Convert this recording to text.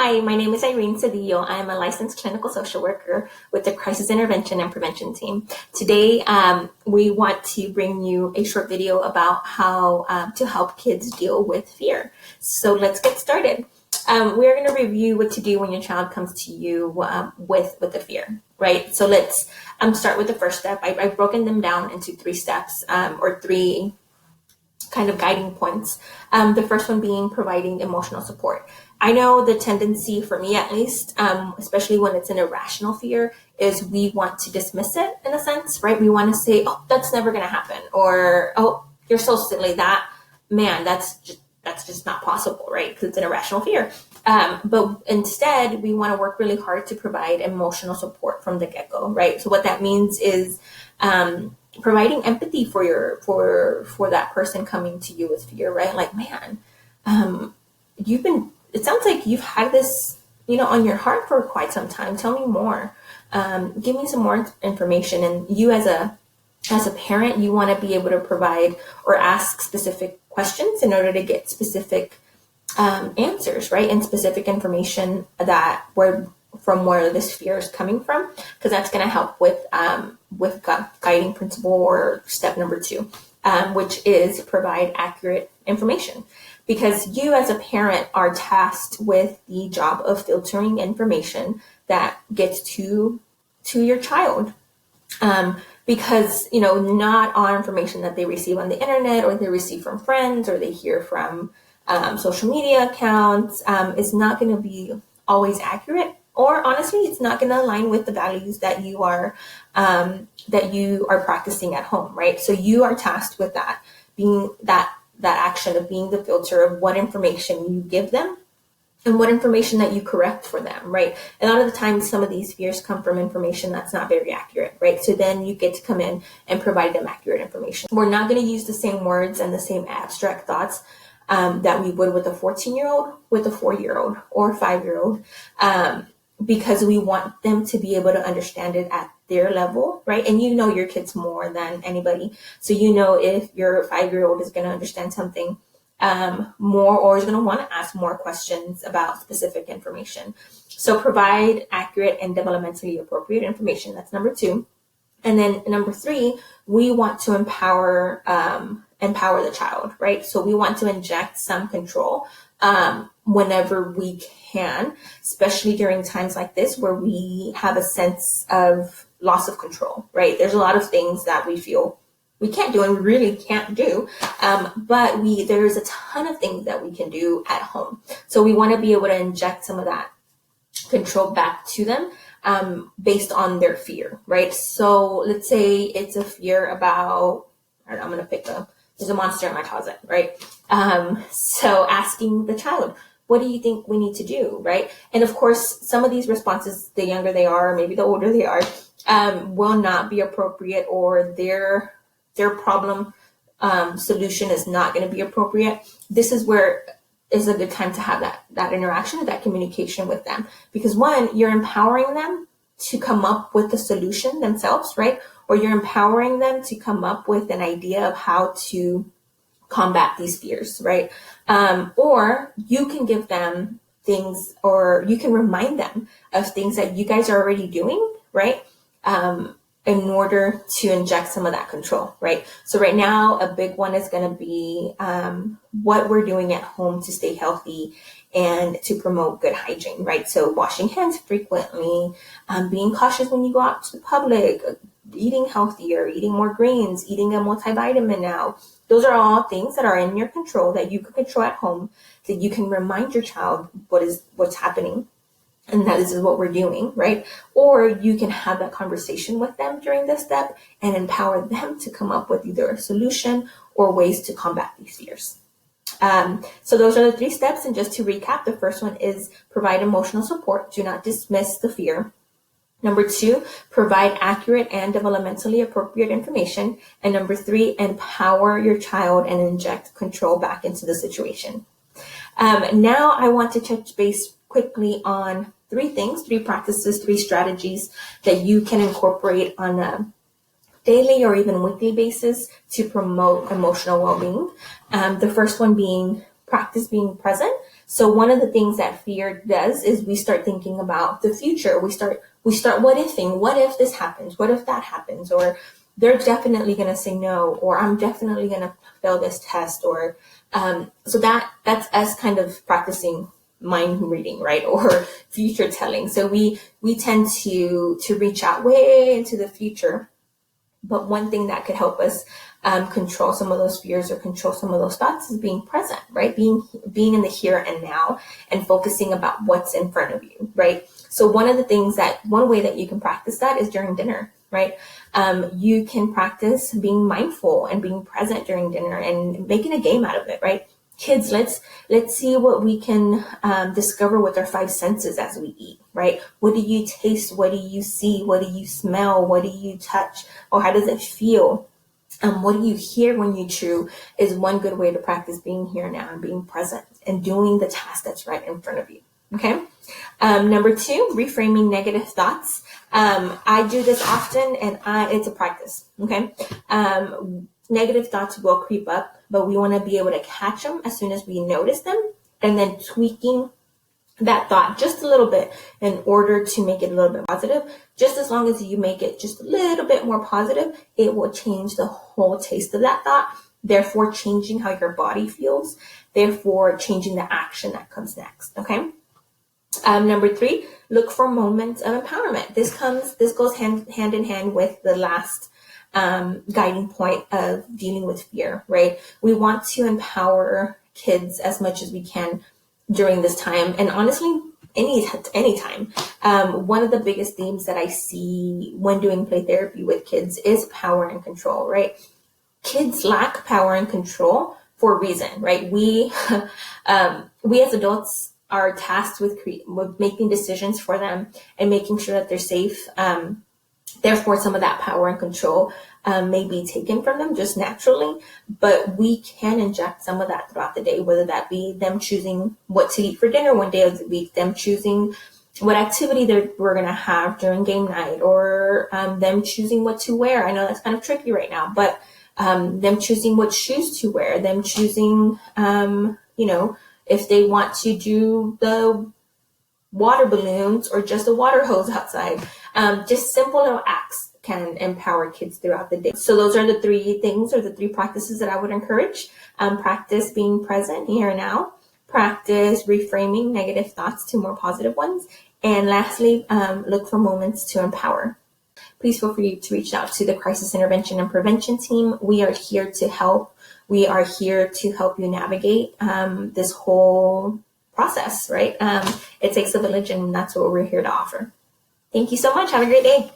Hi, my name is Irene Cedillo. I'm a licensed clinical social worker with the Crisis Intervention and Prevention team. Today, we want to bring you a short video about how to help kids deal with fear. So let's get started. We're going to review what to do when your child comes to you with the fear, right? So let's start with the first step. I've broken them down into 3 steps or 3 kind of guiding points. The first one being providing emotional support. I know the tendency for me, at least, especially when it's an irrational fear, is we want to dismiss it in a sense, right? We want to say, oh, that's never going to happen. Or, oh, you're so silly. That's just not possible, right? Because it's an irrational fear. But instead, we want to work really hard to provide emotional support from the get-go, right? So what that means is providing empathy for that person coming to you with fear, right? Like, man, it sounds like you've had this, on your heart for quite some time. Tell me more. Give me some more information. And you as a parent, you want to be able to provide or ask specific questions in order to get specific answers, right? And specific information from where this fear is coming from, because that's going to help with guiding principle or step number 2, which is provide accurate information. Because you as a parent are tasked with the job of filtering information that gets to your child. Because, not all information that they receive on the internet or they receive from friends or they hear from social media accounts is not going to be always accurate, or honestly, it's not going to align with the values that you are practicing at home, right? So you are tasked with that, being that action of being the filter of what information you give them and what information that you correct for them, right? A lot of the times, some of these fears come from information that's not very accurate, right? So then you get to come in and provide them accurate information. We're not going to use the same words and the same abstract thoughts that we would with a 14-year-old, with a 4-year-old or 5-year-old, because we want them to be able to understand it at their level, right? And you know your kids more than anybody. So if your 5-year-old is going to understand something more, or is going to want to ask more questions about specific information. So provide accurate and developmentally appropriate information. That's number 2. And then number 3, we want to empower the child, right? So we want to inject some control whenever we can, especially during times like this where we have a sense of loss of control, right? There's a lot of things that we feel we can't do and we really can't do, but there's a ton of things that we can do at home. So we want to be able to inject some of that control back to them based on their fear, right? So let's say it's a fear about, I don't know, I'm going to there's a monster in my closet, right? So asking the child, what do you think we need to do, right? And of course, some of these responses, the younger they are, maybe the older they are, will not be appropriate, or their problem solution is not going to be appropriate. This is where is a good time to have that interaction, that communication with them. Because 1, you're empowering them to come up with the solution themselves, right? Or you're empowering them to come up with an idea of how to combat these fears, right? Or you can give them things, or you can remind them of things that you guys are already doing, right? In order to inject some of that control, right? So right now, a big one is going to be what we're doing at home to stay healthy and to promote good hygiene, right? So washing hands frequently, being cautious when you go out to the public, eating healthier, eating more greens, eating a multivitamin now. Those are all things that are in your control, that you can control at home, that you can remind your child what's happening and that this is what we're doing, right? Or you can have that conversation with them during this step and empower them to come up with either a solution or ways to combat these fears. So those are the 3 steps. And just to recap, the first one is provide emotional support. Do not dismiss the fear. Number 2, provide accurate and developmentally appropriate information. And number 3, empower your child and inject control back into the situation. Now I want to touch base quickly on 3 things, 3 practices, 3 strategies that you can incorporate on a daily or even weekly basis to promote emotional well-being. The first one being practice being present. So one of the things that fear does is we start thinking about the future. We start what ifing. What if this happens? What if that happens? Or they're definitely going to say no, or I'm definitely going to fail this test, or so that's us kind of practicing mind reading, right? Or future telling. So we tend to reach out way into the future. But one thing that could help us control some of those fears or control some of those thoughts is being present, right? Being in the here and now and focusing about what's in front of you, right? So one way that you can practice that is during dinner, right? You can practice being mindful and being present during dinner and making a game out of it, right? Kids, let's see what we can discover with our five senses as we eat, right? What do you taste? What do you see? What do you smell? What do you touch? Or how does it feel? What do you hear when you chew is one good way to practice being here now and being present and doing the task that's right in front of you. Okay. Number 2, reframing negative thoughts. I do this often and it's a practice. Okay. Negative thoughts will creep up, but we want to be able to catch them as soon as we notice them and then tweaking that thought just a little bit in order to make it a little bit positive. Just as long as you make it just a little bit more positive, it will change the whole taste of that thought, therefore changing how your body feels, therefore changing the action that comes next. Okay. Number 3, look for moments of empowerment. This goes hand in hand with the last guiding point of dealing with fear, right? We want to empower kids as much as we can during this time, and honestly, any time. One of the biggest themes that I see when doing play therapy with kids is power and control, right? Kids lack power and control for a reason, right? We as adults are tasked with making decisions for them and making sure that they're safe. Therefore, some of that power and control may be taken from them just naturally, but we can inject some of that throughout the day, whether that be them choosing what to eat for dinner one day of the week, them choosing what activity we're going to have during game night, or them choosing what to wear. I know that's kind of tricky right now, but them choosing what shoes to wear, them choosing, if they want to do the water balloons or just a water hose outside. Just simple little acts can empower kids throughout the day. So those are the 3 things or the 3 practices that I would encourage. Practice being present here and now. Practice reframing negative thoughts to more positive ones. And lastly, look for moments to empower. Please feel free to reach out to the Crisis Intervention and Prevention team. We are here to help. We are here to help you navigate this whole process, right? It takes a village, and that's what we're here to offer. Thank you so much. Have a great day.